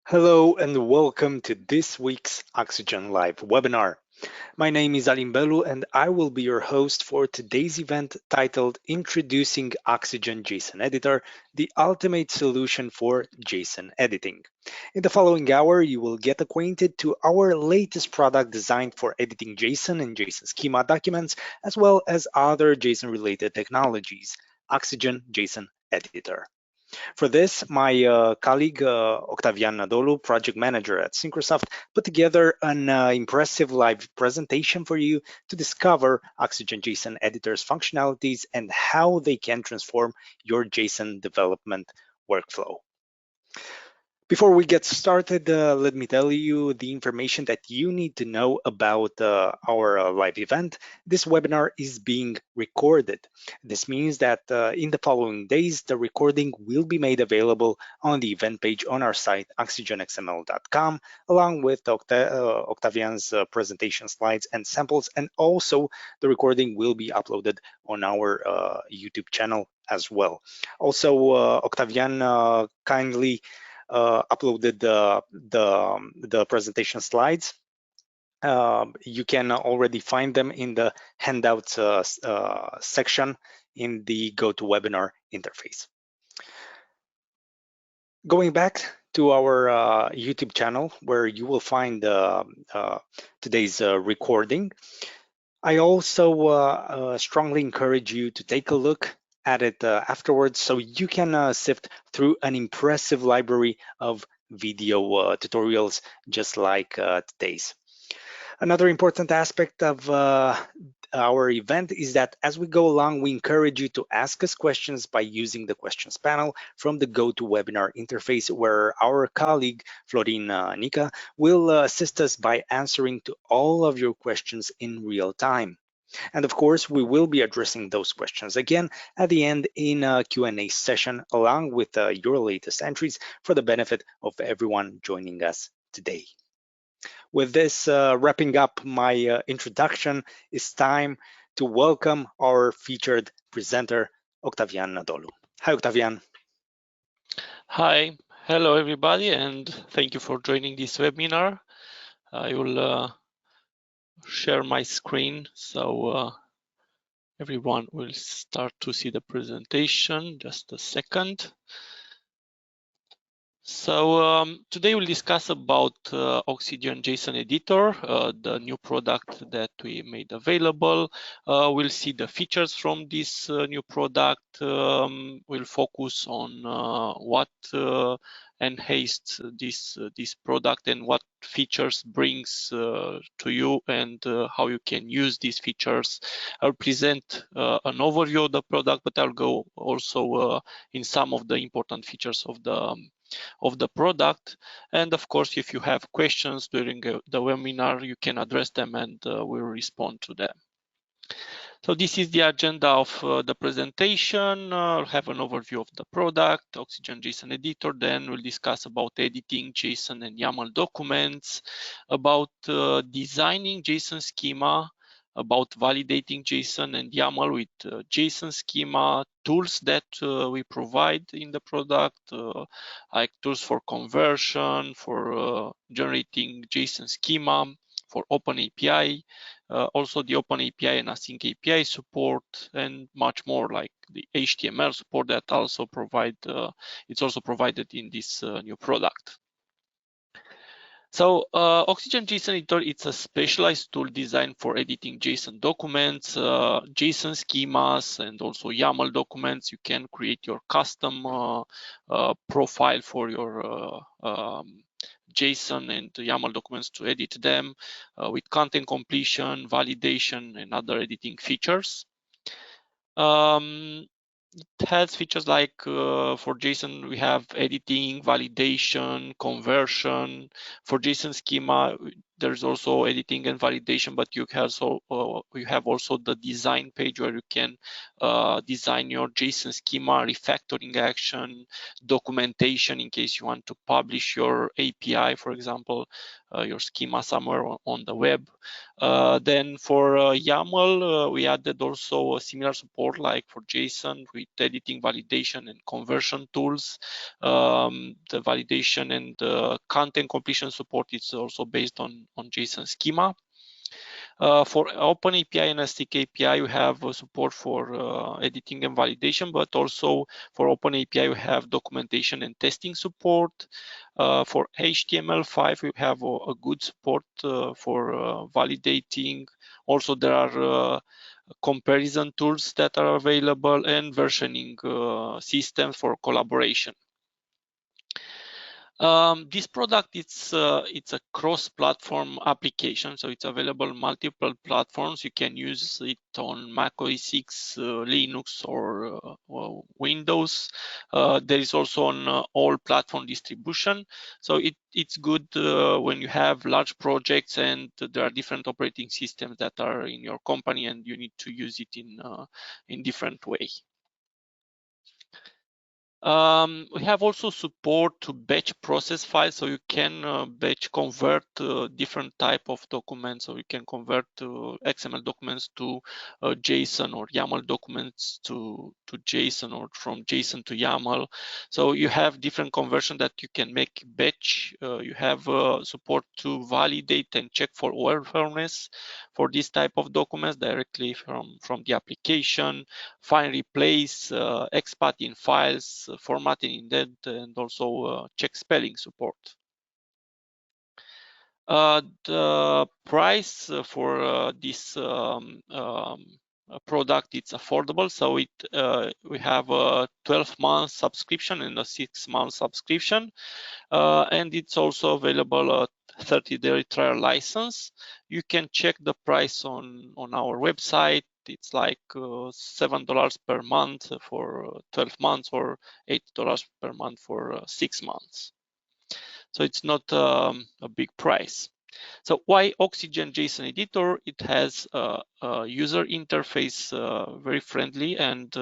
Hello and welcome to this week's Oxygen Live webinar. My name is Alim Belu and I will be your host for today's event titled Introducing Oxygen JSON Editor, the ultimate solution for JSON editing. In the following hour, you will get acquainted to our latest product designed for editing JSON and JSON schema documents, as well as other JSON-related technologies, Oxygen JSON Editor. For this, my colleague Octavian Nadolu, project manager at Synchrosoft, put together an impressive live presentation for you to discover Oxygen JSON Editor's functionalities and how they can transform your JSON development workflow. Before we get started, let me tell you the information that you need to know about our live event. This webinar is being recorded. This means that in the following days, the recording will be made available on the event page on our site, oxygenxml.com, along with Octavian's presentation slides and samples, and also the recording will be uploaded on our YouTube channel as well. Also, Octavian kindly uploaded the presentation slides. You can already find them in the handouts section in the GoToWebinar interface. Going back to our YouTube channel, where you will find today's recording, I also strongly encourage you to take a look at it afterwards so you can sift through an impressive library of video tutorials just like today's. Another important aspect of our event is that as we go along, we encourage you to ask us questions by using the questions panel from the GoToWebinar interface, where our colleague Florin Nica will assist us by answering to all of your questions in real time. And of course, we will be addressing those questions again at the end in a Q&A session, along with your latest entries for the benefit of everyone joining us today. With this wrapping up my introduction, it's time to welcome our featured presenter, Octavian Nadolu. Hi, Octavian. Hi, hello everybody, and thank you for joining this webinar. I will share my screen so everyone will start to see the presentation. Just a second. So today we'll discuss about Oxygen JSON Editor, the new product that we made available. We'll see the features from this new product. We'll focus on what enhanced this product and what features brings to you and how you can use these features. I'll present an overview of the product, but I'll go also in some of the important features of the product. And of course, if you have questions during the webinar, you can address them and we'll respond to them. So this is the agenda of the presentation. I'll have an overview of the product, Oxygen JSON Editor. Then we'll discuss about editing JSON and YAML documents, about designing JSON schema, about validating JSON and YAML with JSON schema, tools that we provide in the product, like tools for conversion, for generating JSON schema, for OpenAPI, also the OpenAPI and AsyncAPI support, and much more, like the HTML support that also it's also provided in this new product. So Oxygen JSON Editor, it's a specialized tool designed for editing JSON documents, JSON schemas, and also YAML documents. You can create your custom profile for your JSON and YAML documents to edit them with content completion, validation, and other editing features. It has features like for JSON, we have editing, validation, conversion. For JSON schema, there's also editing and validation, but you have also the design page where you can design your JSON schema, refactoring action, documentation in case you want to publish your API, for example, your schema somewhere on the web. Then for YAML, we added also a similar support like for JSON with editing, validation, and conversion tools. The validation and content completion support is also based on JSON schema. For OpenAPI and AsyncAPI, you have support for editing and validation, but also for OpenAPI, you have documentation and testing support. For HTML5, you have a good support for validating. Also, there are comparison tools that are available and versioning systems for collaboration. This product, it's a cross-platform application, so it's available on multiple platforms. You can use it on Mac OS X, Linux, or Windows. There is also on all platform distribution. So it's good when you have large projects and there are different operating systems that are in your company and you need to use it in different ways. We have also support to batch process files, so you can batch convert different type of documents. So you can convert XML documents to JSON, or YAML documents to JSON, or from JSON to YAML. So you have different conversion that you can make batch. You have support to validate and check for worthiness for this type of documents directly from the application. Find, replace, expat in files, formatting indent, and also check spelling support. The price for this product, it's affordable. So we have a 12-month subscription and a 6-month subscription, and it's also available a 30-day trial license. You can check the price on our website. It's like $7 per month for 12 months or $8 per month for 6 months. So it's not a big price. So why Oxygen JSON Editor? It has a user interface very friendly and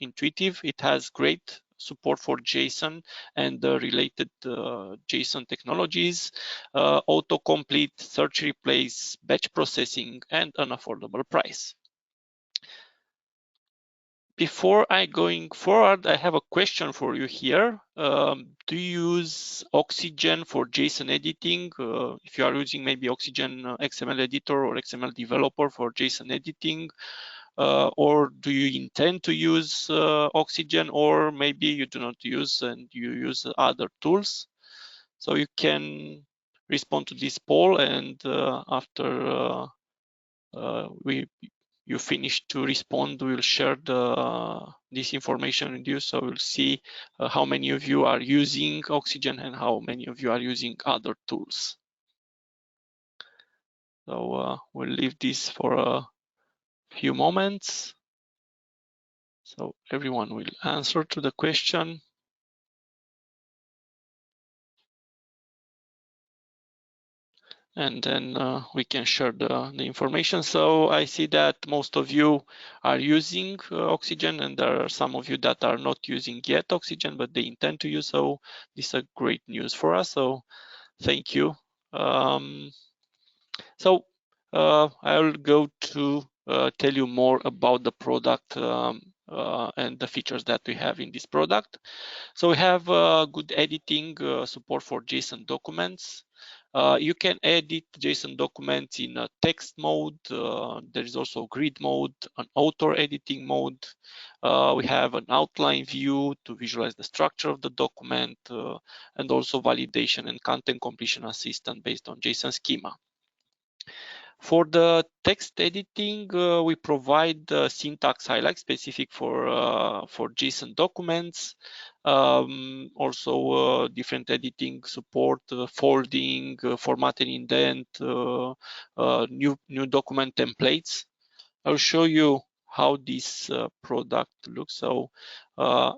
intuitive. It has great support for JSON and the related JSON technologies, autocomplete, search replace, batch processing, and an affordable price. Before I going forward, I have a question for you here. Do you use Oxygen for JSON editing? If you are using maybe Oxygen XML editor or XML developer for JSON editing, or do you intend to use Oxygen, or maybe you do not use and you use other tools? So you can respond to this poll, and after you finish to respond, we will share this information with you. So we'll see how many of you are using Oxygen and how many of you are using other tools. So we'll leave this for a few moments. So everyone will answer to the question. And then we can share the information. So I see that most of you are using Oxygen, and there are some of you that are not using yet Oxygen, but they intend to use. So this is a great news for us. So thank you. So I'll go to tell you more about the product and the features that we have in this product. So we have good editing support for JSON documents. You can edit JSON documents in a text mode. There is also grid mode, an auto editing mode. We have an outline view to visualize the structure of the document, and also validation and content completion assistant based on JSON schema. For the text editing, we provide syntax highlights specific for JSON documents. Also different editing support, folding, formatting indent, new document templates. I'll show you how this product looks. So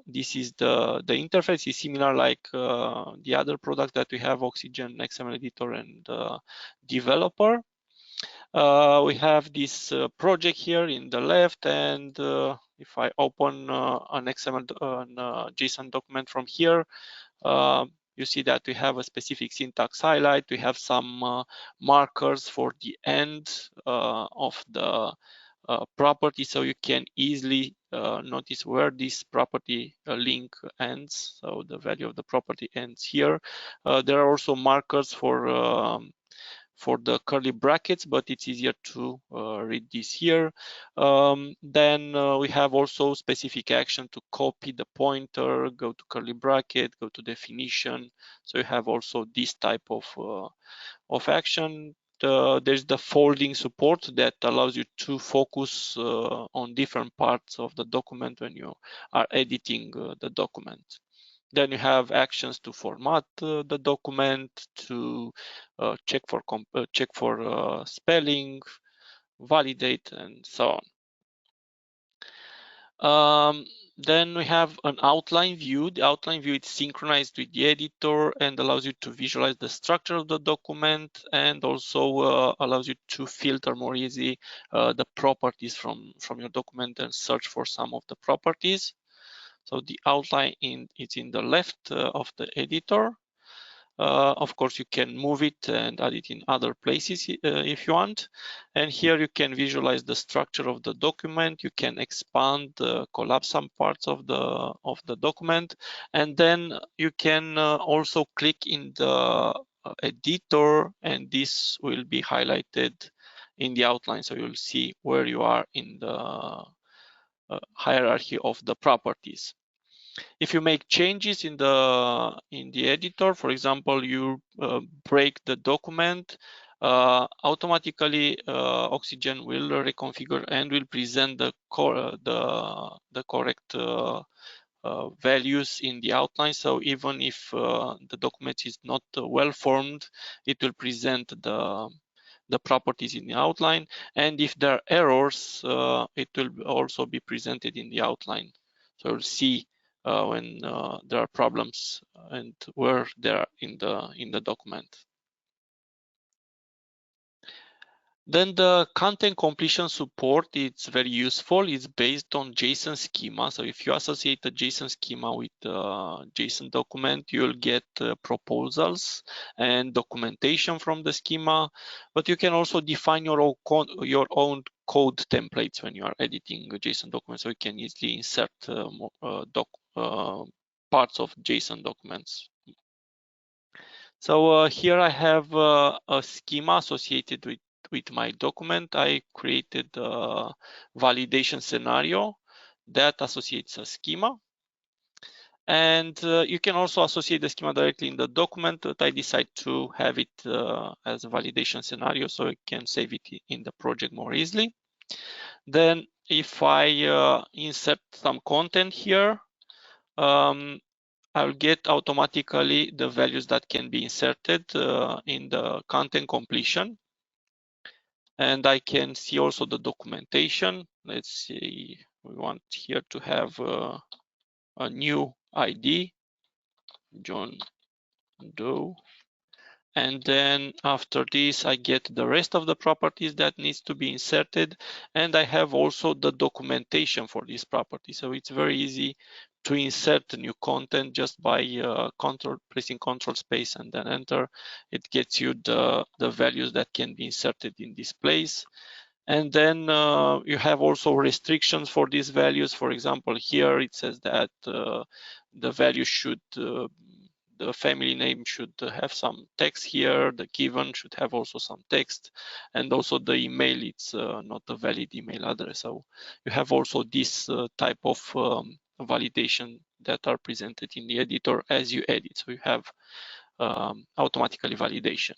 this is the interface is similar like the other products that we have, Oxygen XML Editor and Developer. We have this project here in the left, and if I open an XML JSON document from here, you see that we have a specific syntax highlight. We have some markers for the end of the property, so you can easily notice where this property link ends. So the value of the property ends here. There are also markers for the curly brackets, but it's easier to read this here. Then we have also specific action to copy the pointer, go to curly bracket, go to definition. So you have also this type of action. There's the folding support that allows you to focus on different parts of the document when you are editing the document. Then you have actions to format the document, to check for spelling, validate, and so on. Then we have an outline view. The outline view is synchronized with the editor and allows you to visualize the structure of the document, and also allows you to filter more easy the properties from your document and search for some of the properties. So the outline is in the left of the editor. Of course, you can move it and add it in other places if you want. And here you can visualize the structure of the document. You can expand, collapse some parts of the document, and then you can also click in the editor, and this will be highlighted in the outline. So you'll see where you are in the hierarchy of the properties. If you make changes in the editor, for example, you break the document, automatically Oxygen will reconfigure and will present the correct values in the outline. So even if the document is not well formed, it will present the properties in the outline, and if there are errors, it will also be presented in the outline. So you'll see when there are problems and where they are in the document. Then the content completion support, it's very useful. It's based on JSON schema. So if you associate a JSON schema with a JSON document, you'll get proposals and documentation from the schema. But you can also define your own code templates when you are editing a JSON document. So you can easily insert parts of JSON documents. So here I have a schema associated with my document. I created a validation scenario that associates a schema. And you can also associate the schema directly in the document, but I decide to have it as a validation scenario so I can save it in the project more easily. Then if I insert some content here, I'll get automatically the values that can be inserted in the content completion. And I can see also the documentation. Let's see, we want here to have a new ID, John Doe. And then after this, I get the rest of the properties that needs to be inserted. And I have also the documentation for this property. So it's very easy to insert new content just by pressing Control space and then enter. It gets you the values that can be inserted in this place. And then you have also restrictions for these values. For example, here it says that the value should the family name should have some text here, the given should have also some text, and also the email, it's not a valid email address. So you have also this type of validation that are presented in the editor as you edit. So you have automatically validation.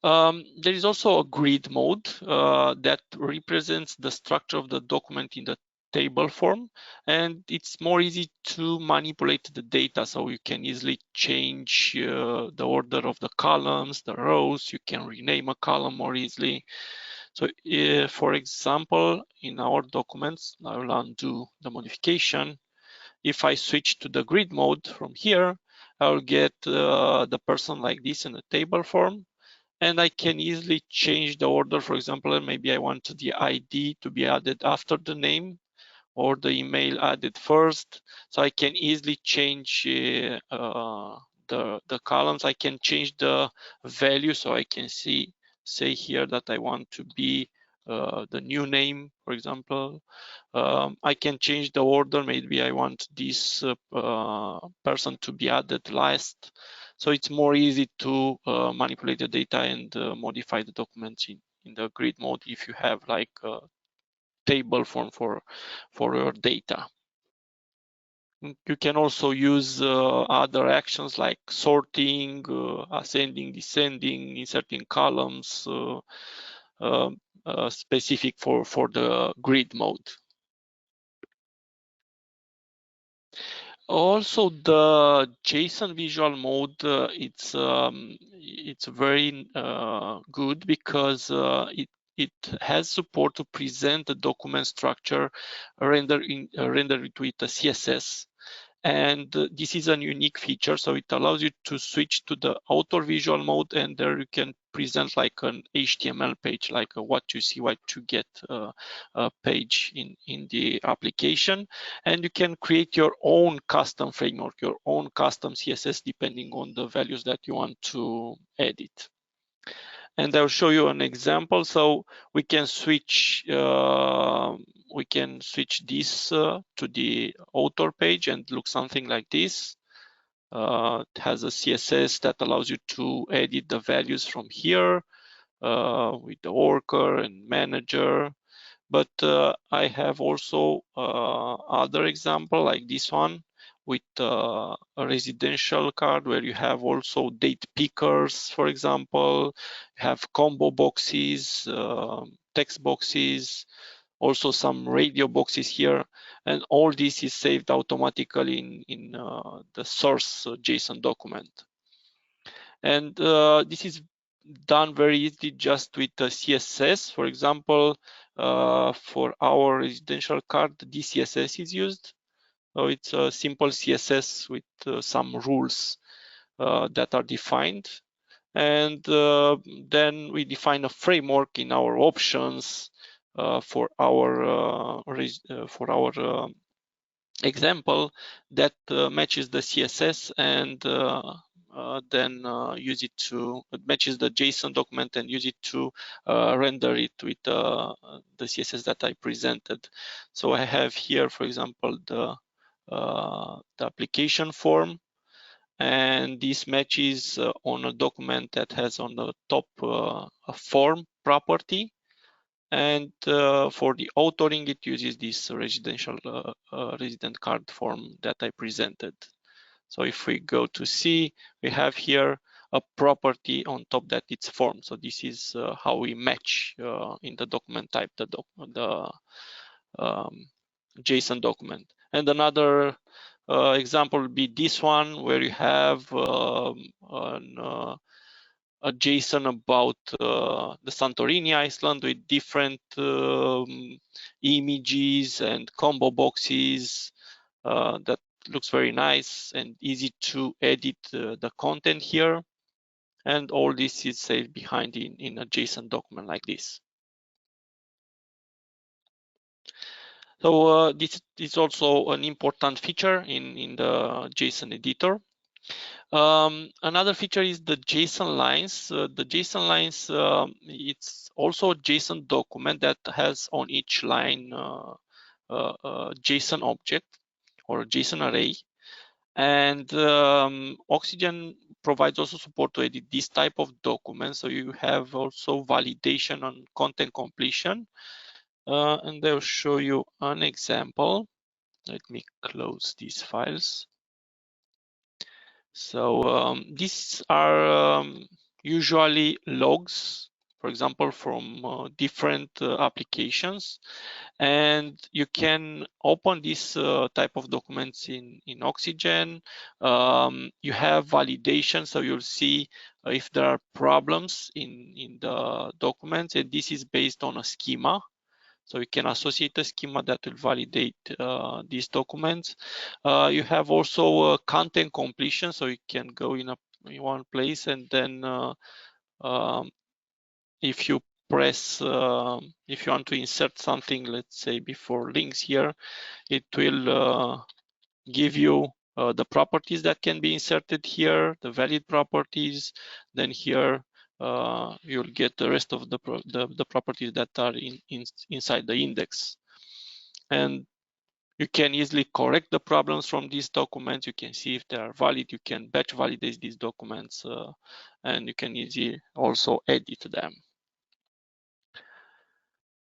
There is also a grid mode that represents the structure of the document in the table form, and it's more easy to manipulate the data, so you can easily change the order of the columns, the rows. You can rename a column more easily. So for example, in our documents, I will undo the modification. If I switch to the grid mode from here, I will get the person like this in a table form. And I can easily change the order. For example, maybe I want the ID to be added after the name or the email added first. So I can easily change the columns. I can change the value. So I can say here that I want to be the new name, for example. I can change the order. Maybe I want this person to be added last. So it's more easy to manipulate the data and modify the documents in the grid mode if you have like a table form for your data. You can also use other actions like sorting, ascending, descending, inserting columns specific for the grid mode. Also, the JSON visual mode, it's very good because it has support to present the document structure rendered with a CSS. And this is a unique feature, so it allows you to switch to the auto visual mode, and there you can present like an HTML page, like what you see, what you get page in the application. And you can create your own custom framework, your own custom CSS, depending on the values that you want to edit. And I'll show you an example. So we can switch this to the author page and look something like this. It has a CSS that allows you to edit the values from here with the worker and manager. But I have also other example like this one with a residential card where you have also date pickers, for example, you have combo boxes, text boxes, also some radio boxes here, and all this is saved automatically in the source JSON document. And this is done very easily just with the CSS. For example, for our residential card, the CSS is used. So it's a simple CSS with some rules that are defined. And then we define a framework in our options for our example that matches the CSS and then use it to matches the JSON document and use it to render it with the CSS that I presented. So I have here, for example, the application form, and this matches on a document that has on the top a form property. And for the authoring, it uses this resident card form that I presented. So if we go to see, we have here a property on top that it's form. So this is how we match in the document type the JSON document. And another example would be this one, where you have a JSON about the Santorini Island with different images and combo boxes that looks very nice and easy to edit the content here. And all this is saved behind in a JSON document like this. So this is also an important feature in the JSON editor. Another feature is the JSON lines. The JSON lines, it's also a JSON document that has on each line a JSON object or a JSON array. And Oxygen provides also support to edit this type of document. So you have also validation on content completion. And I'll show you an example. Let me close these files. So these are usually logs for example, from different applications. And you can open this type of documents in Oxygen. You have validation, so you'll see if there are problems in the documents, and this is based on a schema. So you can associate a schema that will validate these documents. You have also content completion, so you can go in one place, and then if you press, if you want to insert something, let's say before links here, it will give you the properties that can be inserted here, the valid properties. Then here you'll get the rest of the properties that are inside the index. And you can easily correct the problems from these documents. You can see if they are valid. You can batch validate these documents, and you can easily also edit them.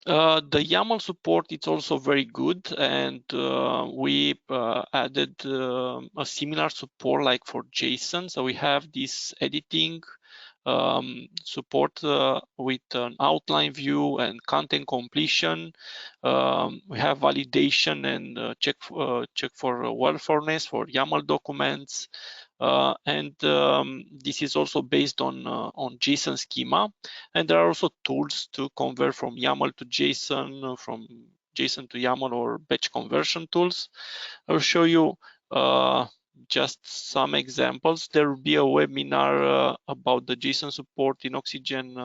The YAML support is also very good, and we added a similar support like for JSON. So we have this editing support with an outline view and content completion. We have validation and check for worthiness for YAML documents. And this is also based on JSON schema. And there are also tools to convert from YAML to JSON, from JSON to YAML, or batch conversion tools. I'll show you just some examples. There will be a webinar about the JSON support in Oxygen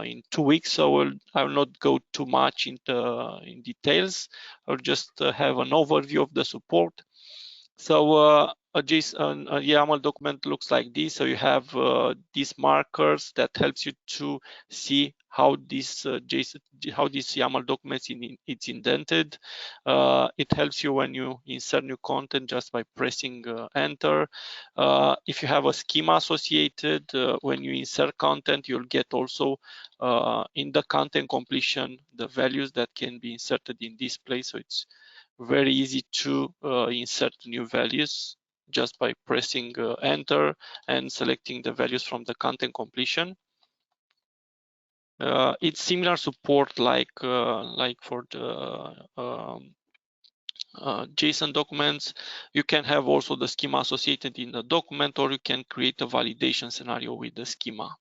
in 2 weeks, so I will not go too much into details. I'll just have an overview of the support. So a YAML document looks like this. So you have these markers that helps you to see how this YAML document it's indented. It helps you when you insert new content just by pressing enter. If you have a schema associated, when you insert content, you'll get also in the content completion the values that can be inserted in this place. So it's very easy to insert new values just by pressing enter and selecting the values from the content completion. It's similar support like for the JSON documents. You can have also the schema associated in the document, or you can create a validation scenario with the schema.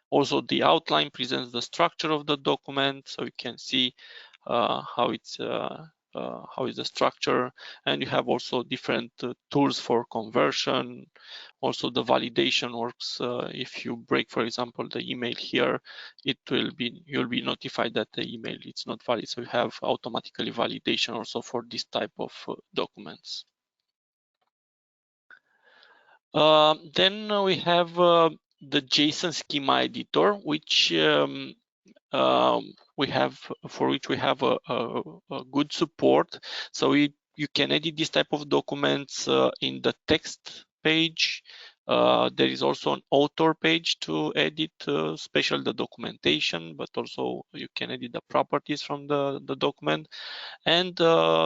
Also, the outline presents the structure of the document, so you can see how is the structure, and you have also different tools for conversion. Also, the validation works. If you break, for example, the email here, you'll be notified that the email is not valid. So you have automatically validation also for this type of documents. Then we have the JSON schema editor, which we have a good support. So you can edit this type of documents in the text page. There is also an author page to edit, especially the documentation, but also you can edit the properties from the document, and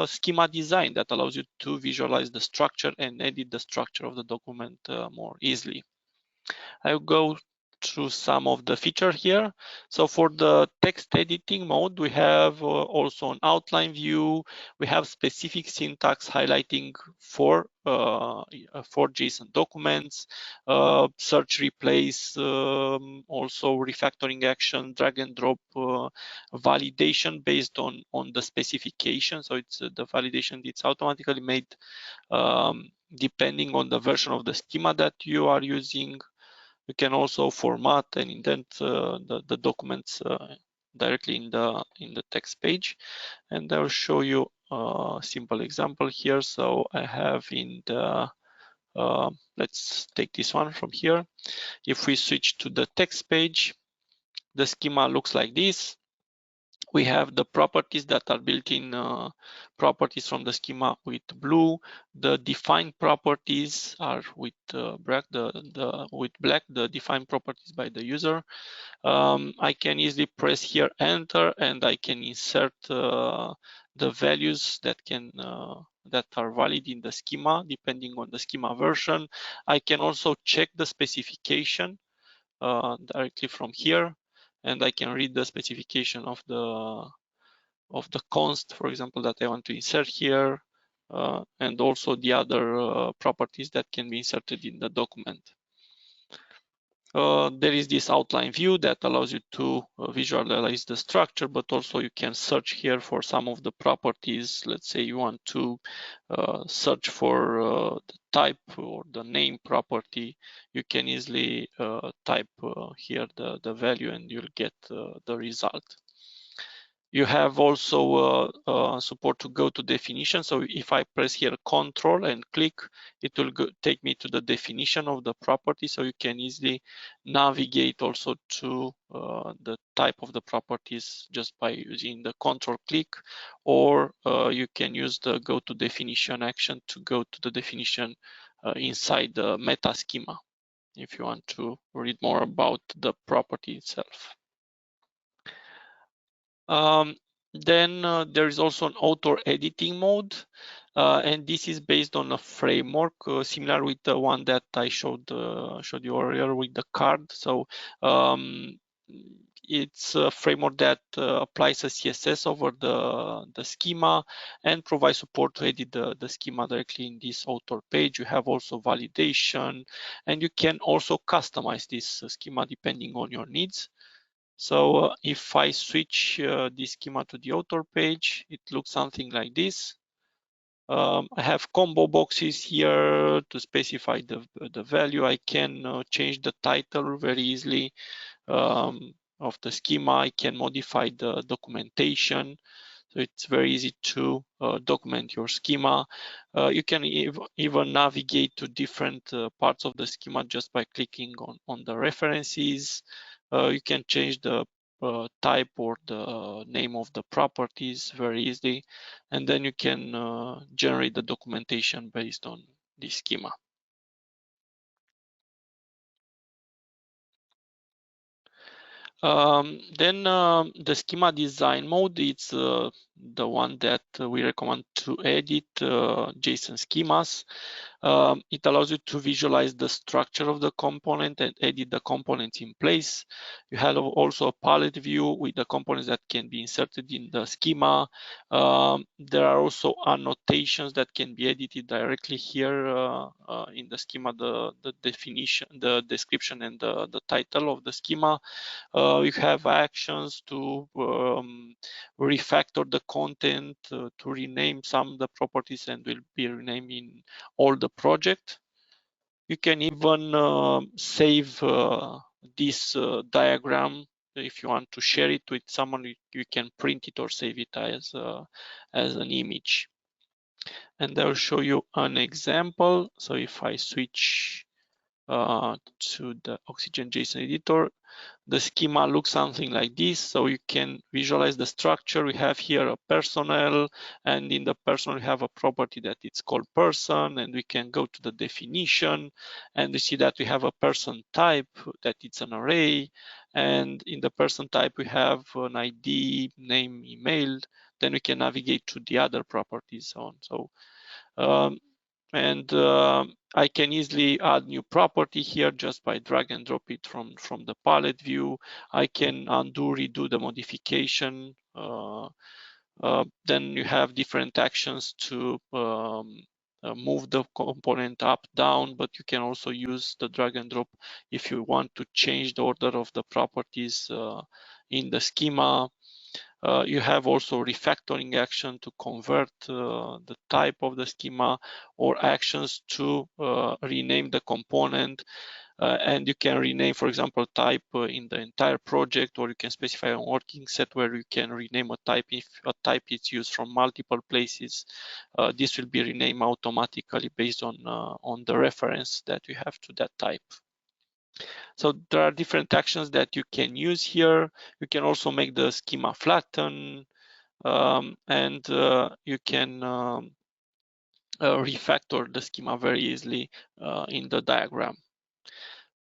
schema design that allows you to visualize the structure and edit the structure of the document more easily. I'll go through some of the features here. So for the text editing mode, we have also an outline view. We have specific syntax highlighting for JSON documents, search, replace, also refactoring action, drag and drop, validation based on the specification. So it's the validation it's automatically made depending on the version of the schema that you are using. You can also format and indent the documents directly in the text page, and I'll show you a simple example here. So I have in the let's take this one from here. If we switch to the text page, the schema looks like this. We have the properties that are built-in properties from the schema with blue. The defined properties are with black. With black, the defined properties by the user. I can easily press here enter, and I can insert the values that are valid in the schema depending on the schema version. I can also check the specification directly from here. and I can read the specification of the const, for example, that I want to insert here, and also the other properties that can be inserted in the document. There is this outline view that allows you to visualize the structure, but also you can search here for some of the properties. Let's say you want to search for the type or the name property. You can easily type here the value and you'll get the result. You have also support to go to definition. So if I press here Control and click, it will take me to the definition of the property. So you can easily navigate also to the type of the properties just by using the Control click, or you can use the go to definition action to go to the definition inside the meta schema if you want to read more about the property itself. Then there is also an auto editing mode, and this is based on a framework similar with the one that I showed you earlier with the card. So it's a framework that applies a CSS over the schema and provides support to edit the schema directly in this author page. You have also validation, and you can also customize this schema depending on your needs. So if I switch this schema to the author page, it looks something like this. I have combo boxes here to specify the value. I can change the title very easily of the schema. I can modify the documentation. So it's very easy to document your schema. You can even navigate to different parts of the schema just by clicking on the references. You can change the type or the name of the properties very easily, and then you can generate the documentation based on this schema. Then the schema design mode, it's the one that we recommend to edit JSON schemas. It allows you to visualize the structure of the component and edit the components in place. You have also a palette view with the components that can be inserted in the schema. There are also annotations that can be edited directly here in the schema, the definition, the description, and the title of the schema. You have actions to refactor the content, to rename some of the properties, and will be renaming all the project. You can even save this diagram. If you want to share it with someone, you can print it or save it as an image. And I'll show you an example. So if I switch to the Oxygen JSON Editor, the schema looks something like this. So you can visualize the structure. We have here a personnel, and in the personnel we have a property that it's called person, and we can go to the definition, and we see that we have a person type that it's an array, and in the person type we have an ID, name, email. Then we can navigate to the other properties on. So I can easily add new property here just by drag and drop it from the palette view. I can undo, redo the modification. Then you have different actions to move the component up, down, but you can also use the drag and drop if you want to change the order of the properties in the schema. You have also refactoring action to convert the type of the schema, or actions to rename the component. And you can rename, for example, type in the entire project, or you can specify a working set where you can rename a type. If a type is used from multiple places, this will be renamed automatically based on the reference that you have to that type. So there are different actions that you can use here. You can also make the schema flatten, and you can refactor the schema very easily in the diagram.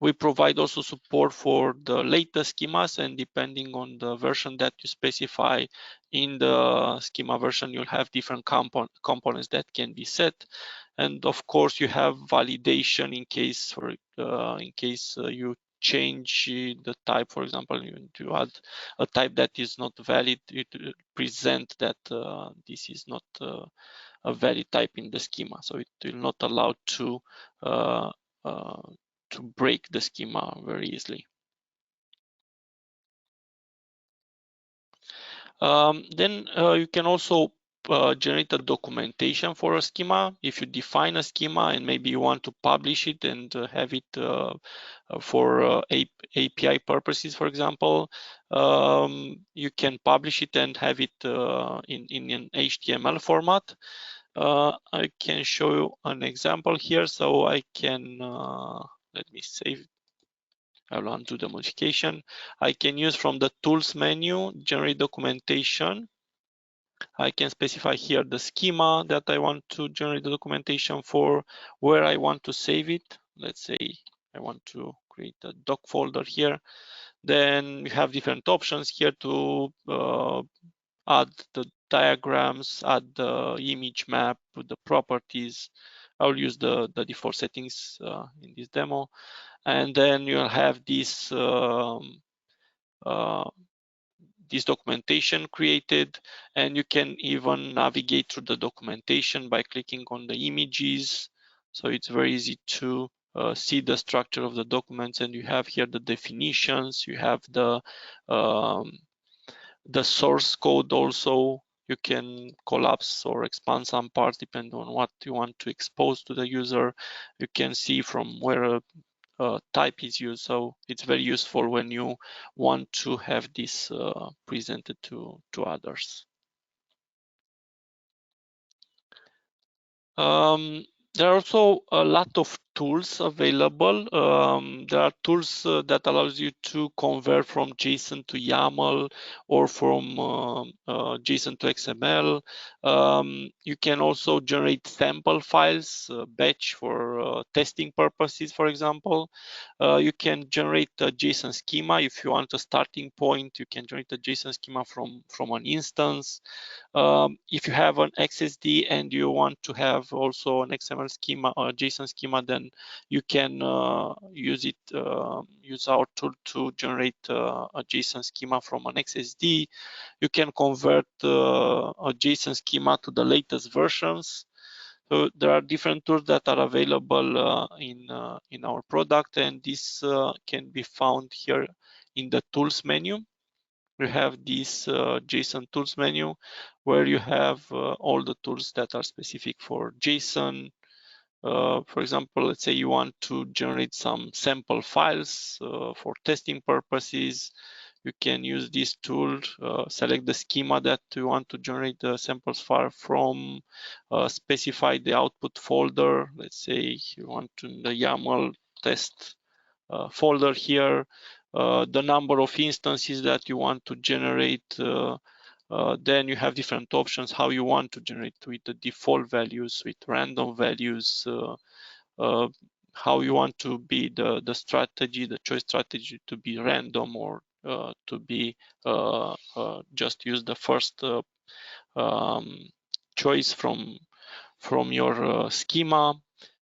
We provide also support for the latest schemas, and depending on the version that you specify in the schema version, you'll have different components that can be set. And of course, you have validation in case you change the type. For example, you add a type that is not valid, it will present that this is not a valid type in the schema, so it will not allow to break the schema very easily. Then you can also generate a documentation for a schema. If you define a schema and maybe you want to publish it and have it for API purposes, for example, you can publish it and have it in an HTML format. I can show you an example here. So I can, let me save. I will undo the modification. I can use from the tools menu, generate documentation. I can specify here the schema that I want to generate the documentation for, where I want to save it. Let's say I want to create a doc folder here. Then you have different options here to add the diagrams, add the image map, the properties. I'll use the default settings in this demo. And then you'll have this this documentation created, and you can even navigate through the documentation by clicking on the images. So it's very easy to see the structure of the documents, and you have here the definitions, you have the source code also. You can collapse or expand some parts depending on what you want to expose to the user. You can see from where type is used, so it's very useful when you want to have this presented to others. There are also a lot of tools available. There are tools that allows you to convert from JSON to YAML or from JSON to XML. You can also generate sample files, batch for testing purposes, for example. You can generate a JSON schema. If you want a starting point, you can generate a JSON schema from an instance. If you have an XSD and you want to have also an XML schema or a JSON schema, then you can use our tool to generate a JSON schema from an XSD. You can convert a JSON schema to the latest versions. So there are different tools that are available in our product, and this can be found here in the tools menu. You have this JSON tools menu where you have all the tools that are specific for JSON. For example, let's say you want to generate some sample files for testing purposes. You can use this tool, select the schema that you want to generate the samples file from, specify the output folder. Let's say you want to the YAML test folder here, the number of instances that you want to generate. Then you have different options how you want to generate, with the default values, with random values, how you want to be the strategy, the choice strategy to be random or to be just use the first choice from your schema.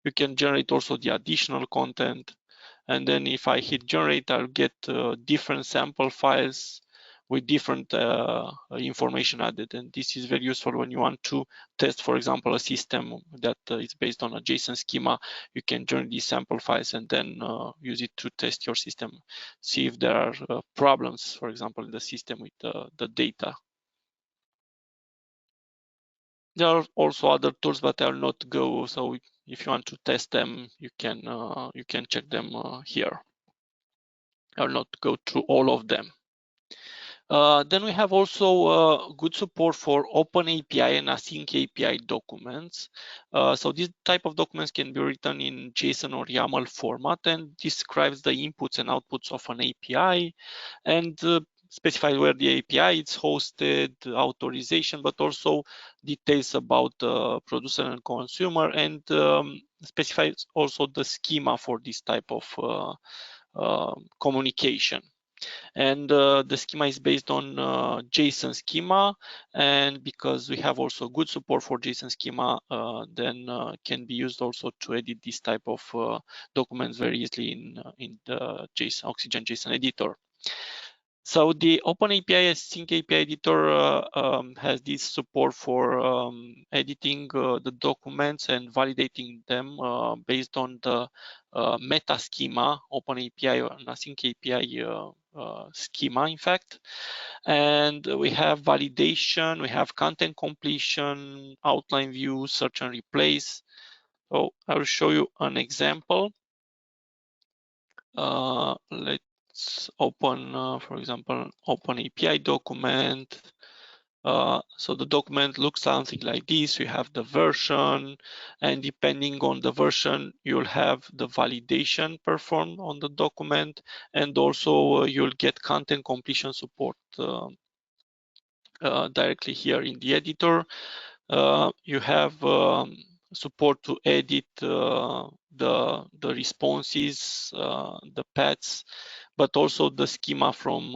You can generate also the additional content. And then if I hit generate, I'll get different sample files with different information added. And this is very useful when you want to test, for example, a system that is based on a JSON schema. You can generate these sample files and then use it to test your system, see if there are problems, for example, in the system with the data. There are also other tools, but I'll not go. So if you want to test them, you can check them here. I'll not go through all of them. Then we have also good support for OpenAPI and AsyncAPI documents. So this type of documents can be written in JSON or YAML format and describes the inputs and outputs of an API and specify where the API is hosted, authorization, but also details about producer and consumer, and specifies also the schema for this type of communication. And the schema is based on JSON schema, and because we have also good support for JSON schema, then can be used also to edit this type of documents very easily in the Oxygen JSON editor. So the OpenAPI AsyncAPI editor has this support for editing the documents and validating them based on the meta schema, OpenAPI and AsyncAPI schema, in fact. And we have validation, we have content completion, outline view, search and replace. So I will show you an example. Let's open, for example, OpenAPI document. So the document looks something like this. You have the version, and depending on the version, you'll have the validation performed on the document, and also you'll get content completion support directly here in the editor. You have support to edit the responses, the paths, but also the schema from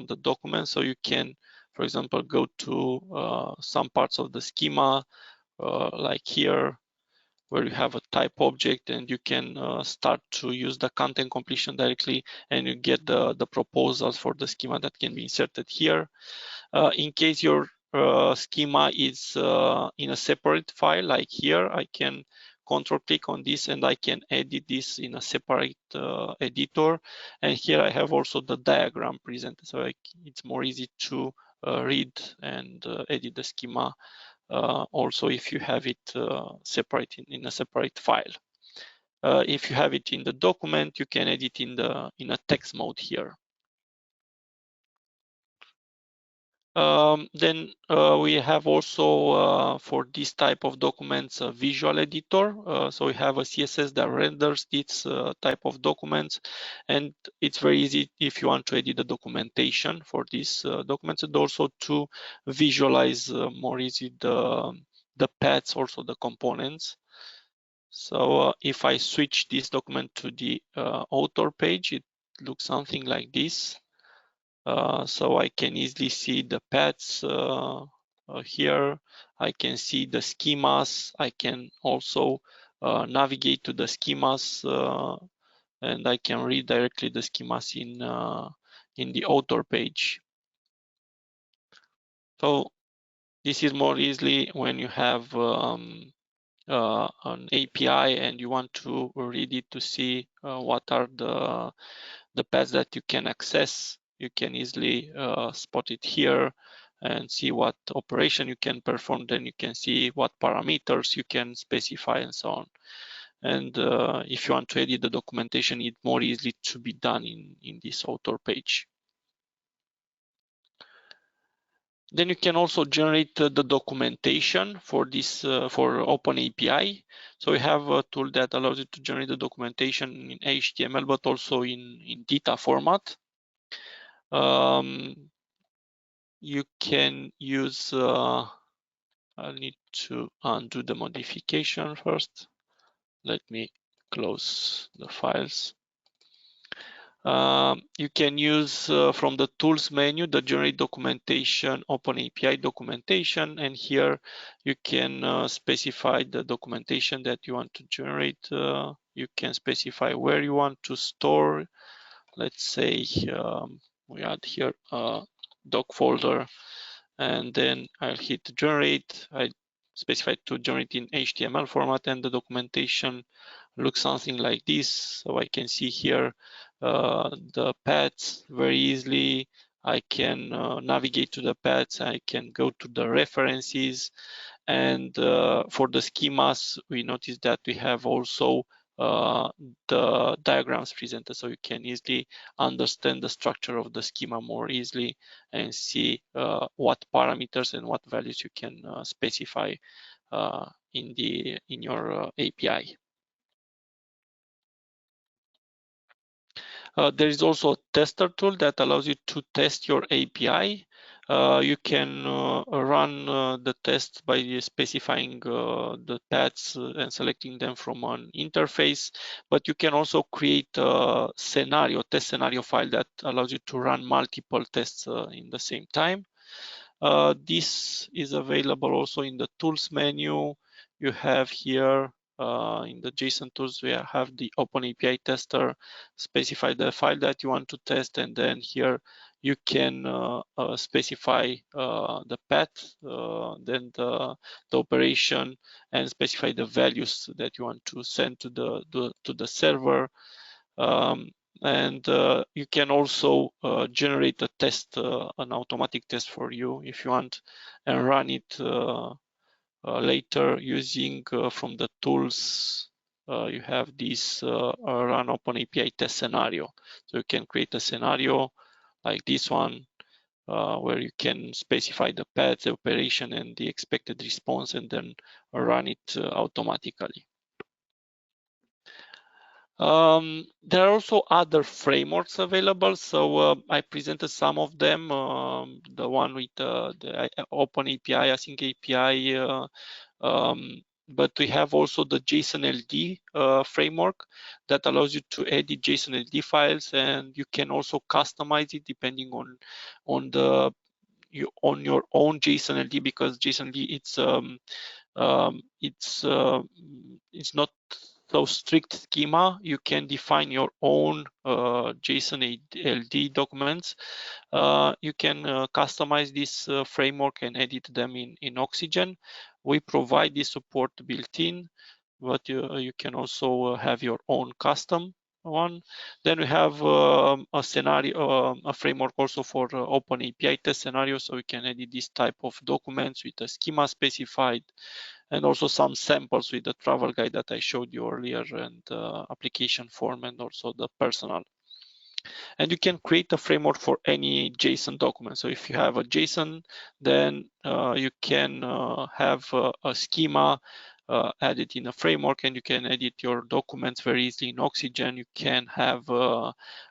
the document. So you can, for example, go to some parts of the schema, like here, where you have a type object, and you can start to use the content completion directly, and you get the proposals for the schema that can be inserted here. In case your schema is in a separate file, like here, I can control click on this and I can edit this in a separate editor. And here I have also the diagram presented, so it's more easy to read and edit the schema also if you have it separate in a separate file. If you have it in the document, you can edit in a text mode here. Then we have also for this type of documents a visual editor. So we have a CSS that renders this type of documents, and it's very easy if you want to edit the documentation for these documents, and also to visualize more easy the paths, also the components. So if I switch this document to the author page, it looks something like this. So I can easily see the paths here. I can see the schemas. I can also navigate to the schemas, and I can read directly the schemas in the author page. So this is more easily when you have an API and you want to read it to see what are the paths that you can access. You can easily spot it here and see what operation you can perform. Then you can see what parameters you can specify and so on. And if you want to edit the documentation, it's more easily to be done in this author page. Then you can also generate the documentation for this for OpenAPI. So we have a tool that allows you to generate the documentation in HTML, but also in data format. You can use, I'll need to undo the modification first. Let me close the files. You can use from the tools menu the generate documentation, OpenAPI documentation, and here you can specify the documentation that you want to generate. You can specify where you want to store. Let's say we add here a doc folder, and then I'll hit generate. I specify to generate in HTML format, and the documentation looks something like this. So I can see here the paths very easily. I can navigate to the paths. I can go to the references, and for the schemas, we notice that we have also the diagrams presented, so you can easily understand the structure of the schema more easily and see what parameters and what values you can specify in your API. There is also a tester tool that allows you to test your API. You can run the tests by specifying the paths and selecting them from an interface, but you can also create a test scenario file that allows you to run multiple tests in the same time. This is available also in the tools menu. You have here in the JSON tools, we have the OpenAPI tester, specify the file that you want to test, and then here you can specify the path, then the operation, and specify the values that you want to send to the server. And you can also generate a test, an automatic test for you if you want, and run it later using from the tools. You have this run OpenAPI test scenario. So you can create a scenario like this one where you can specify the path, the operation, and the expected response, and then run it automatically. There are also other frameworks available. So I presented some of them. The one with the OpenAPI, AsyncAPI, but we have also the JSON LD framework that allows you to edit JSON LD files, and you can also customize it depending on your own JSON LD, because JSON LD it's not so strict schema. You can define your own JSON LD documents. You can customize this framework and edit them in Oxygen. We provide this support built-in, but you can also have your own custom one. Then we have a scenario, a framework also for OpenAPI test scenario, so we can edit this type of documents with a schema specified, and also some samples with the travel guide that I showed you earlier, and application form, and also the personal. And you can create a framework for any JSON document. So if you have a JSON, then you can have a schema added in a framework, and you can edit your documents very easily in Oxygen. You can have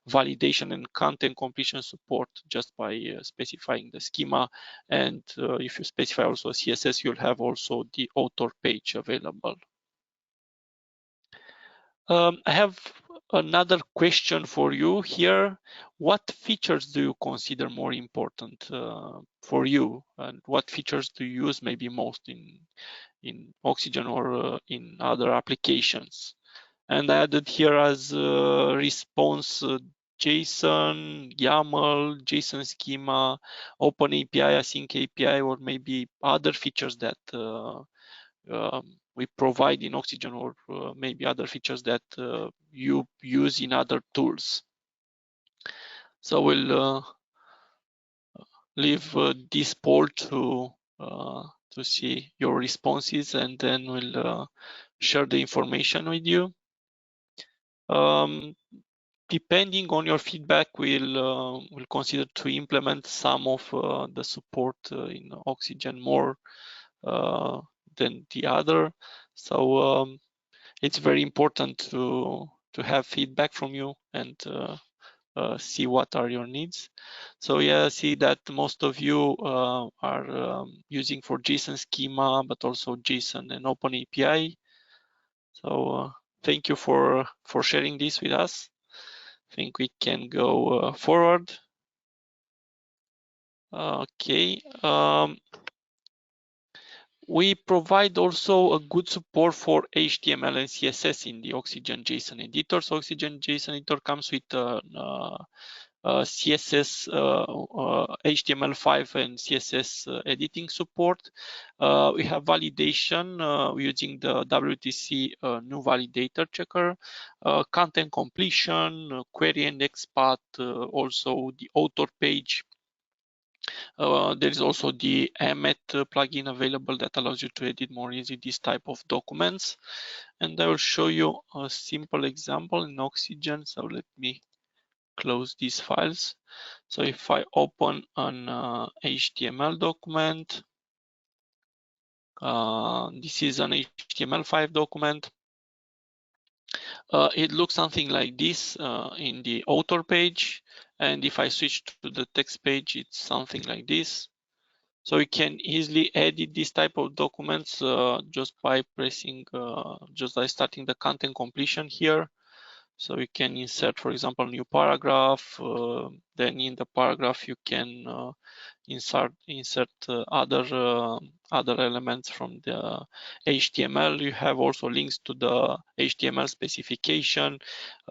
validation and content completion support just by specifying the schema. And if you specify also CSS, you'll have also the author page available. I have another question for you here. What features do you consider more important for you, and what features do you use maybe most in Oxygen or in other applications? And I added here as response JSON, YAML, JSON schema, OpenAPI, AsyncAPI, or maybe other features that we provide in Oxygen, or maybe other features that you use in other tools. So we'll leave this poll to see your responses, and then we'll share the information with you. Depending on your feedback, we'll consider to implement some of the support in Oxygen more than the other. So it's very important to have feedback from you and see what are your needs. So yeah, I see that most of you are using for JSON schema, but also JSON and OpenAPI. So thank you for sharing this with us. I think we can go forward. Okay. We provide also a good support for HTML and CSS in the Oxygen JSON Editor. So Oxygen JSON Editor comes with CSS, HTML5 and CSS editing support. We have validation using the WTC new validator checker, content completion, query index path, also the author page. There is also the Emmet plugin available that allows you to edit more easily this type of documents. And I will show you a simple example in Oxygen. So let me close these files. So if I open an HTML document, this is an HTML5 document. it looks something like this in the author page. And if I switch to the text page, it's something like this. So you can easily edit this type of documents just by pressing, just by starting the content completion here. So you can insert, for example, new paragraph. Then in the paragraph, you can insert other elements from the HTML. You have also links to the HTML specification,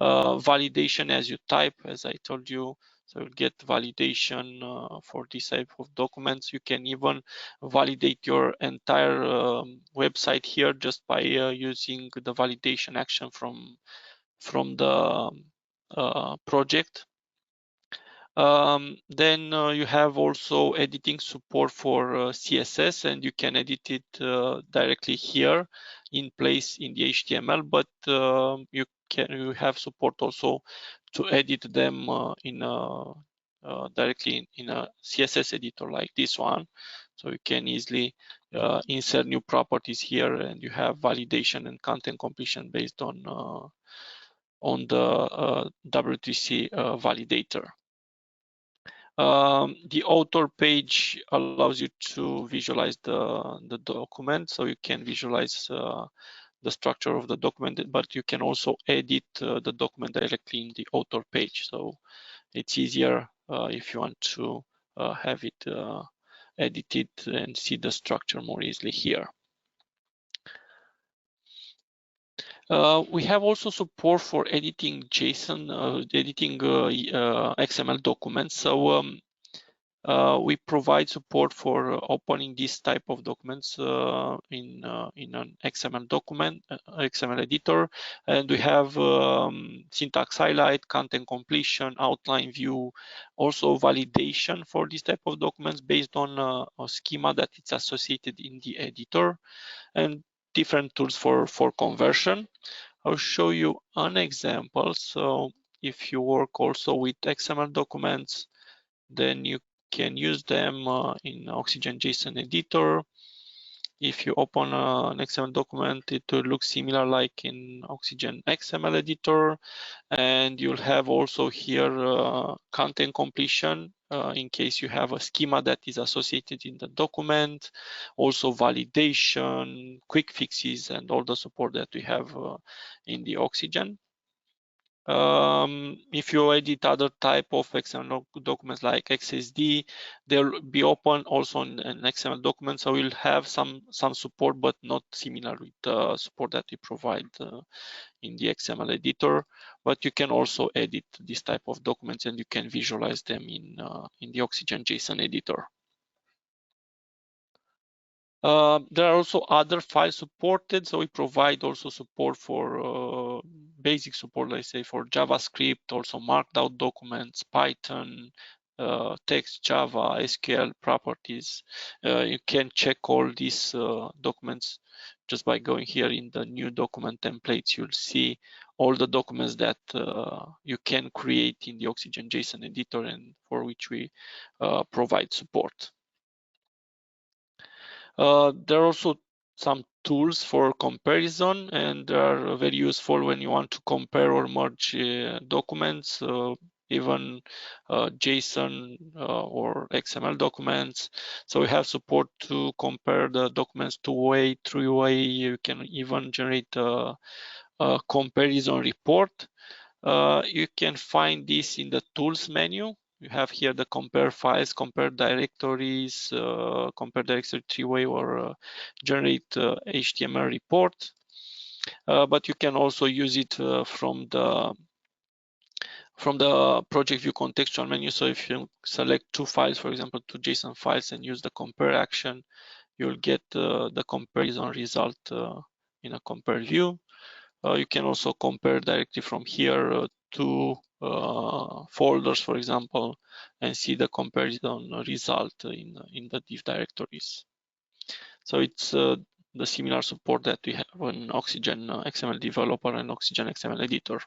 validation as you type, as I told you. So you'll get validation for this type of documents. You can even validate your entire website here just by using the validation action from the project. Then you have also editing support for CSS, and you can edit it directly here in place in the HTML, but you have support also to edit them directly in a CSS editor like this one. So you can easily insert new properties here, and you have validation and content completion based on the W3C validator. The author page allows you to visualize the document, so you can visualize the structure of the document, but you can also edit the document directly in the author page. So it's easier if you want to have it edited and see the structure more easily here. We have also support for editing JSON, editing XML documents. So we provide support for opening this type of documents in an XML document, XML editor, and we have syntax highlight, content completion, outline view, also validation for this type of documents based on a schema that it's associated in the editor, and different tools for conversion. I'll show you an example. So if you work also with XML documents, then you can use them in Oxygen JSON Editor. If you open an XML document, it will look similar like in Oxygen XML Editor. And you'll have also here content completion in case you have a schema that is associated in the document, also validation, quick fixes, and all the support that we have in the Oxygen. If you edit other type of XML documents like XSD, they'll be open also in an XML document, so we'll have some support, but not similar with the support that we provide in the XML editor. But you can also edit this type of documents, and you can visualize them in the Oxygen JSON editor. There are also other files supported, so we provide also support for basic support, let's say for JavaScript, also Markdown documents, Python, text, Java, SQL properties. You can check all these documents just by going here in the new document templates. You'll see all the documents that you can create in the Oxygen JSON editor and for which we provide support. There are also some tools for comparison, and they are very useful when you want to compare or merge documents, even JSON or XML documents. So we have support to compare the documents two-way, three-way. You can even generate a comparison report. You can find this in the tools menu. You have here the compare files, compare directories, compare directory three-way, or generate HTML report. But you can also use it from the project view contextual menu. So if you select two files, for example, two JSON files, and use the compare action, you'll get the comparison result in a compare view. You can also compare directly from here to folders, for example, and see the comparison result in the div directories. So it's the similar support that we have in Oxygen XML Developer and Oxygen XML Editor.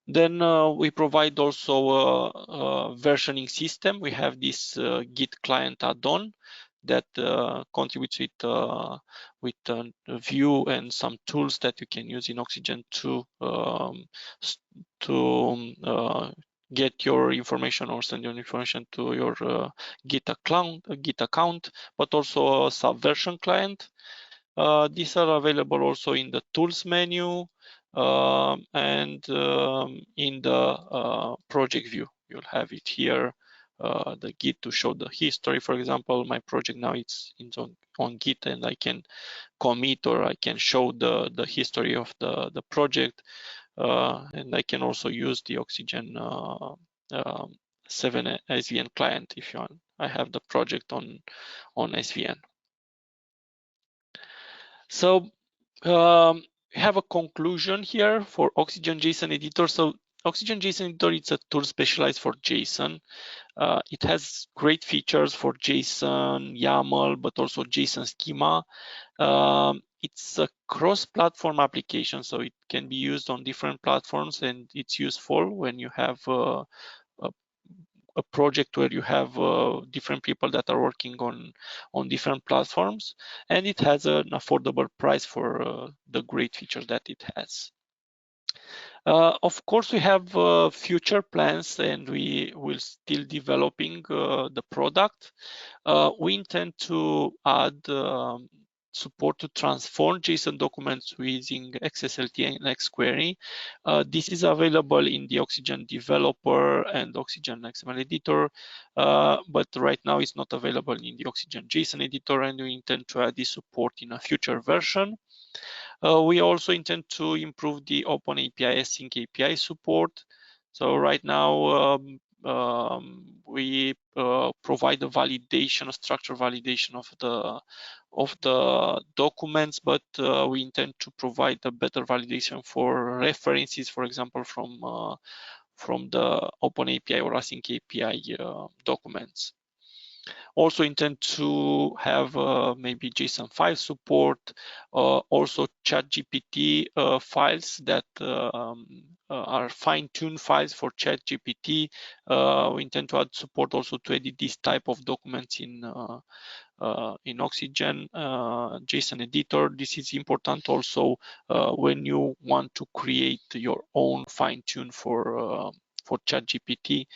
Then we provide also a versioning system. We have this Git client add-on that contributes with a view and some tools that you can use in Oxygen to get your information or send your information to your Git account, but also a Subversion client. These are available also in the tools menu and in the project view. You'll have it here, the Git to show the history. For example, my project now it's on Git, and I can commit or I can show the history of the project, and I can also use the Oxygen 7 SVN client if you want. I have the project on SVN. So we have a conclusion here for Oxygen JSON Editor. So Oxygen JSON Editor, it's a tool specialized for JSON. It has great features for JSON, YAML, but also JSON schema. It's a cross-platform application, so it can be used on different platforms, and it's useful when you have a project where you have different people that are working on different platforms, and it has an affordable price for the great features that it has. Of course, we have future plans, and we will still developing the product. We intend to add support to transform JSON documents using XSLT and XQuery. This is available in the Oxygen developer and Oxygen XML editor, but right now it's not available in the Oxygen JSON editor, and we intend to add this support in a future version. We also intend to improve the OpenAPI AsyncAPI support. So right now, we provide a validation, a structure validation of the documents, but we intend to provide a better validation for references, for example, from the OpenAPI or AsyncAPI documents. Also intend to have maybe JSON 5 support, also ChatGPT files that are fine-tuned files for ChatGPT. We intend to add support also to edit this type of documents in Oxygen JSON Editor. This is important also when you want to create your own fine-tune for ChatGPT,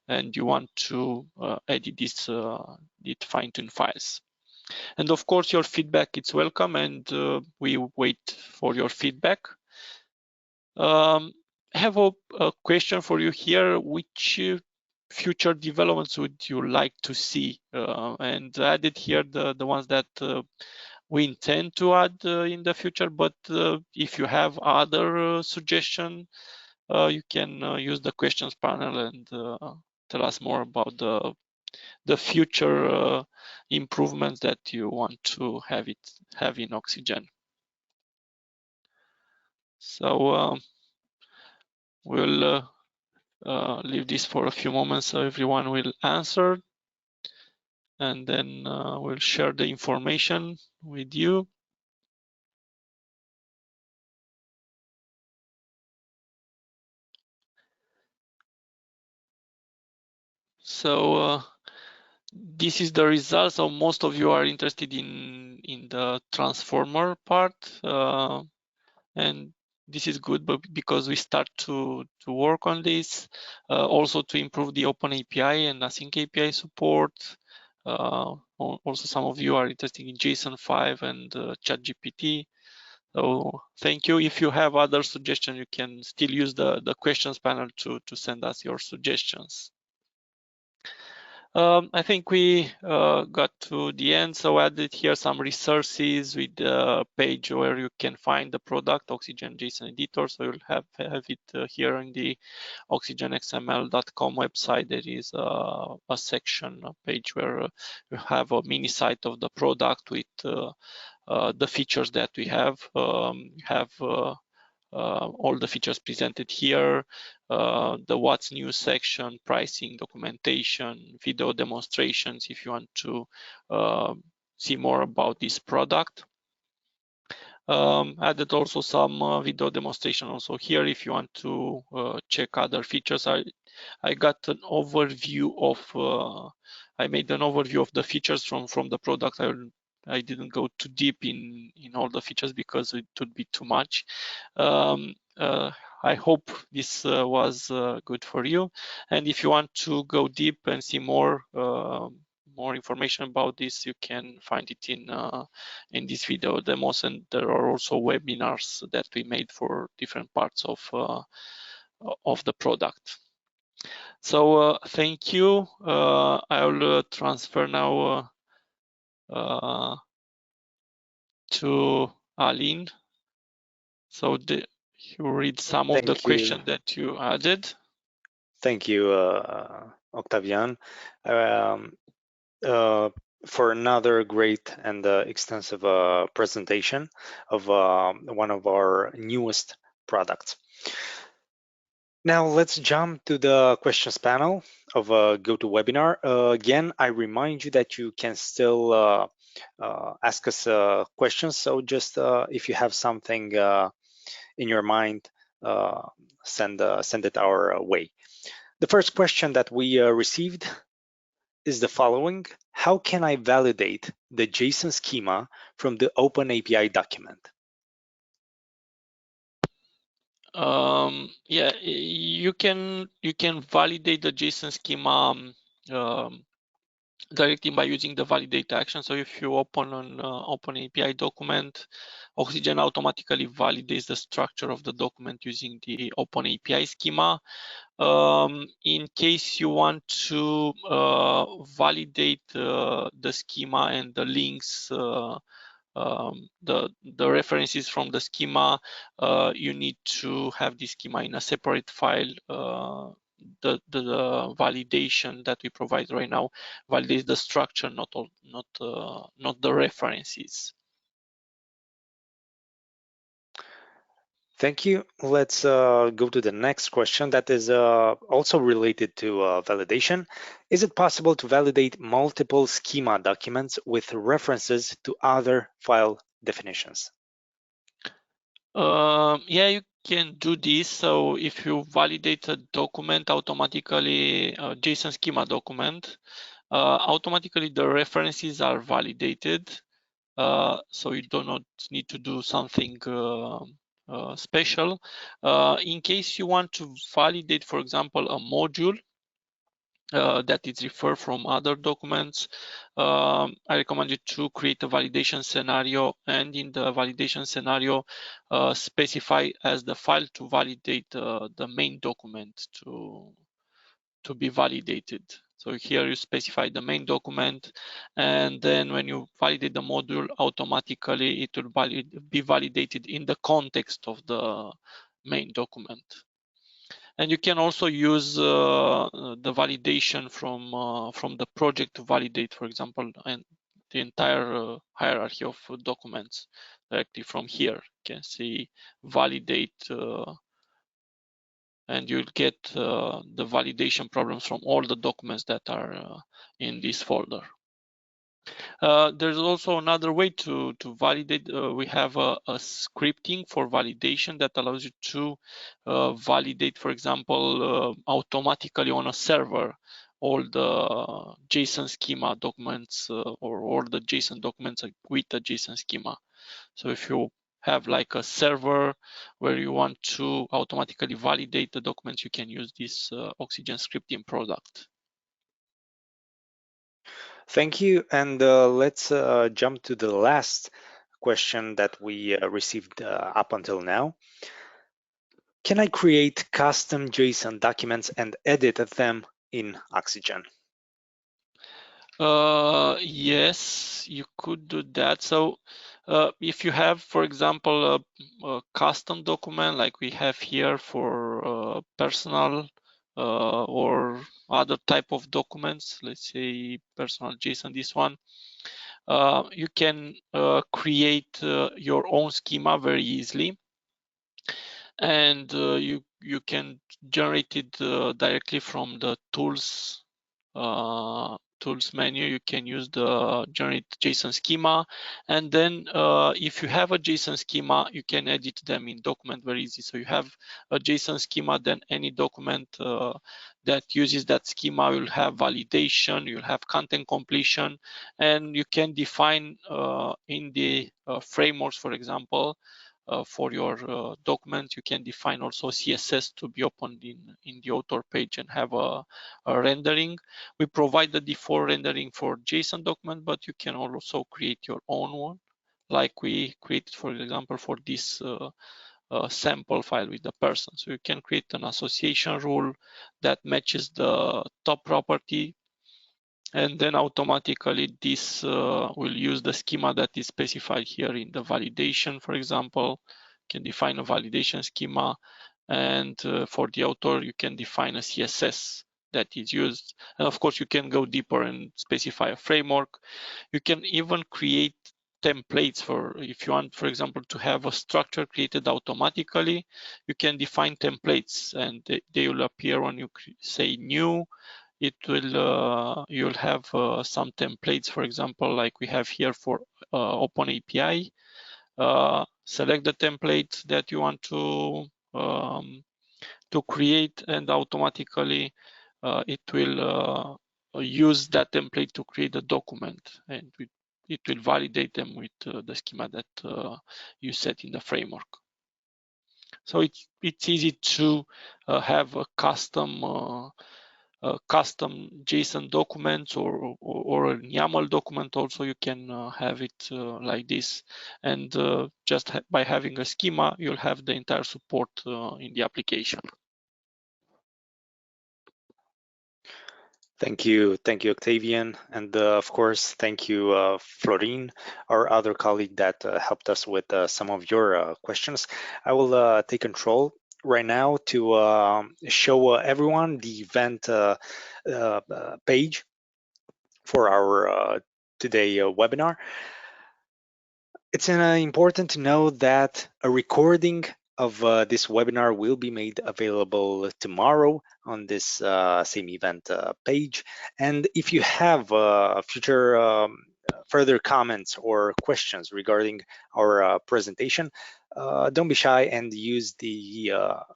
and you want to edit these fine-tune files. And of course, your feedback is welcome, and we wait for your feedback. I have a question for you here. Which future developments would you like to see? And I added here the ones that we intend to add in the future, but if you have other suggestions, you can use the questions panel and tell us more about the future improvements that you want to have in Oxygen. So we'll leave this for a few moments so everyone will answer, and then we'll share the information with you. So this is the result. So most of you are interested in the transformer part, and this is good, but because we start to work on this, also to improve the OpenAPI and AsyncAPI support. Also, some of you are interested in JSON 5 and ChatGPT. So thank you. If you have other suggestions, you can still use the questions panel to send us your suggestions. I think we got to the end, so I added here some resources with the page where you can find the product, Oxygen JSON Editor. So you'll have it here in the oxygenxml.com website. There is a section, a page where you have a mini site of the product with the features that we have. All the features presented here, the what's new section, pricing, documentation, video demonstrations if you want to see more about this product. Added also some video demonstration also here if you want to check other features. I got an overview of I made an overview of the features from the product. I didn't go too deep in all the features because it would be too much. I hope this was good for you. And if you want to go deep and see more information about this, you can find it in this video demos, and there are also webinars that we made for different parts of the product. So thank you. I will transfer now to Aline. So you read some of the questions that you added. Thank you, Octavian, for another great and extensive presentation of one of our newest products. Now let's jump to the questions panel of GoToWebinar. Again, I remind you that you can still ask us questions. So just if you have something in your mind, send it our way. The first question that we received is the following: how can I validate the JSON schema from the OpenAPI document? Yeah, you can validate the JSON schema directly by using the validate action. So if you open an OpenAPI document, Oxygen automatically validates the structure of the document using the OpenAPI schema. In case you want to validate the schema and the links, the references from the schema, you need to have the schema in a separate file. The validation that we provide right now validates the structure, not the references. Thank you. Let's go to the next question that is also related to validation. Is it possible to validate multiple schema documents with references to other file definitions? Yeah, you can do this. So if you validate a document automatically, JSON schema document, automatically the references are validated. So you do not need to do something special. In case you want to validate, for example, a module that is referred from other documents, I recommend you to create a validation scenario, and in the validation scenario, specify as the file to validate the main document to be validated. So here you specify the main document, and then when you validate the module, automatically it will be validated in the context of the main document. And you can also use the validation from the project to validate, for example, and the entire hierarchy of documents directly from here. You can see validate, and you'll get the validation problems from all the documents that are in this folder. There's also another way to validate. We have a scripting for validation that allows you to validate, for example, automatically on a server all the JSON schema documents or all the JSON documents with the JSON schema. So if you have like a server where you want to automatically validate the documents, you can use this Oxygen scripting product. Thank you. And let's jump to the last question that we received up until now. Can I create custom JSON documents and edit them in Oxygen? Yes, you could do that. So if you have, for example, a custom document like we have here for personal or other type of documents, let's say personal JSON, this one, you can create your own schema very easily, and you can generate it directly from the tools tools menu, you can use the generate JSON schema. And then if you have a JSON schema, you can edit them in document very easy. So you have a JSON schema, then any document that uses that schema will have validation, you'll have content completion, and you can define in the frameworks, for example, for your document, you can define also CSS to be opened in the author page and have a rendering. We provide the default rendering for JSON document, but you can also create your own one, like we created, for example, for this sample file with the person. So you can create an association rule that matches the top property, and then automatically this will use the schema that is specified here in the validation. For example, you can define a validation schema, and for the author you can define a CSS that is used, and of course you can go deeper and specify a framework. You can even create templates for, if you want, for example, to have a structure created automatically, you can define templates, and they will appear when you say new. It will you'll have some templates, for example, like we have here for OpenAPI. Select the template that you want to create, and automatically it will use that template to create a document, and it will validate them with the schema that you set in the framework. So it's easy to have a custom JSON documents or a YAML document. Also, you can have it like this, and just by having a schema, you'll have the entire support in the application. Thank you, Octavian, and of course, thank you, Florin, our other colleague that helped us with some of your questions. I will take control right now to show everyone the event page for our today webinar. It's important to know that a recording of this webinar will be made available tomorrow on this same event page. And if you have future further comments or questions regarding our presentation, don't be shy and use the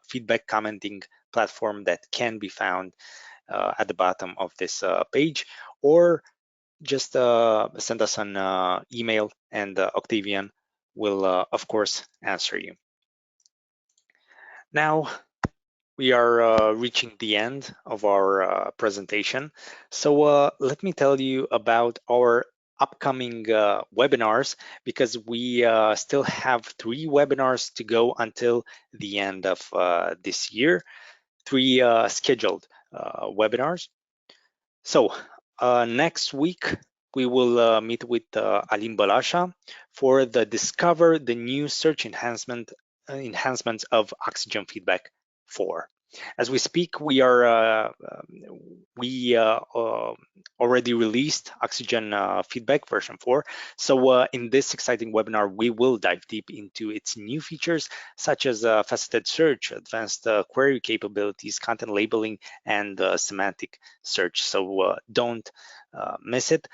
feedback commenting platform that can be found at the bottom of this page, or just send us an email, and Octavian will, of course, answer you. Now, we are reaching the end of our presentation. So let me tell you about our upcoming webinars, because we still have 3 webinars to go until the end of this year, 3 scheduled webinars. So next week, we will meet with Alim Balasha for the Discover the New Search Enhancements of Oxygen Feedback 4. As we speak, we already released Oxygen Feedback version 4. So in this exciting webinar, we will dive deep into its new features, such as faceted search, advanced query capabilities, content labeling, and semantic search. So don't miss it.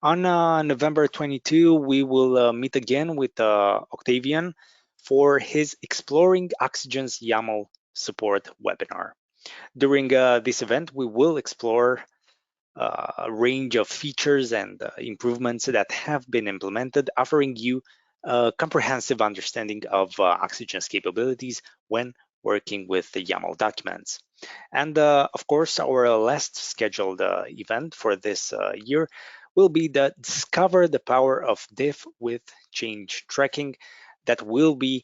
On November 22, we will meet again with Octavian for his Exploring Oxygen's YAML Support webinar. During this event, we will explore a range of features and improvements that have been implemented, offering you a comprehensive understanding of Oxygen's capabilities when working with the YAML documents. And of course, our last scheduled event for this year will be the Discover the Power of Diff with Change Tracking, that will be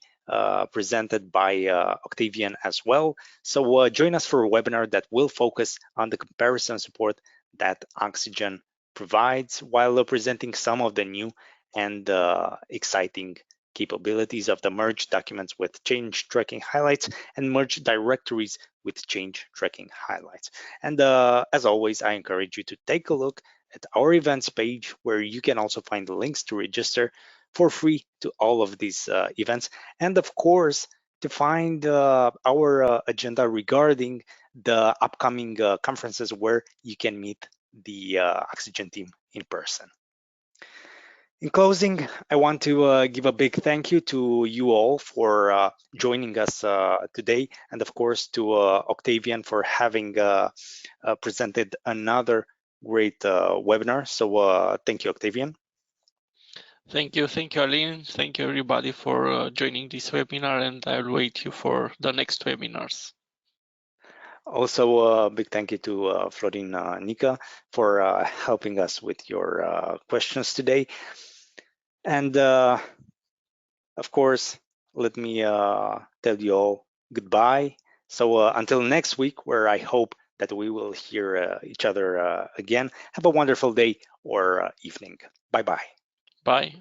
presented by Octavian as well. So join us for a webinar that will focus on the comparison support that Oxygen provides, while presenting some of the new and exciting capabilities of the merge documents with change tracking highlights and merge directories with change tracking highlights. And as always, I encourage you to take a look at our events page, where you can also find the links to register for free to all of these events, and of course to find our agenda regarding the upcoming conferences where you can meet the Oxygen team in person. In closing, I want to give a big thank you to you all for joining us today, and of course to Octavian for having presented another great webinar. So thank you, Octavian. Thank you, Aline. Thank you, everybody, for joining this webinar, and I'll wait you for the next webinars. Also, a big thank you to Florin Nika for helping us with your questions today. And of course, let me tell you all goodbye. So until next week, where I hope that we will hear each other again, have a wonderful day or evening. Bye-bye. Bye.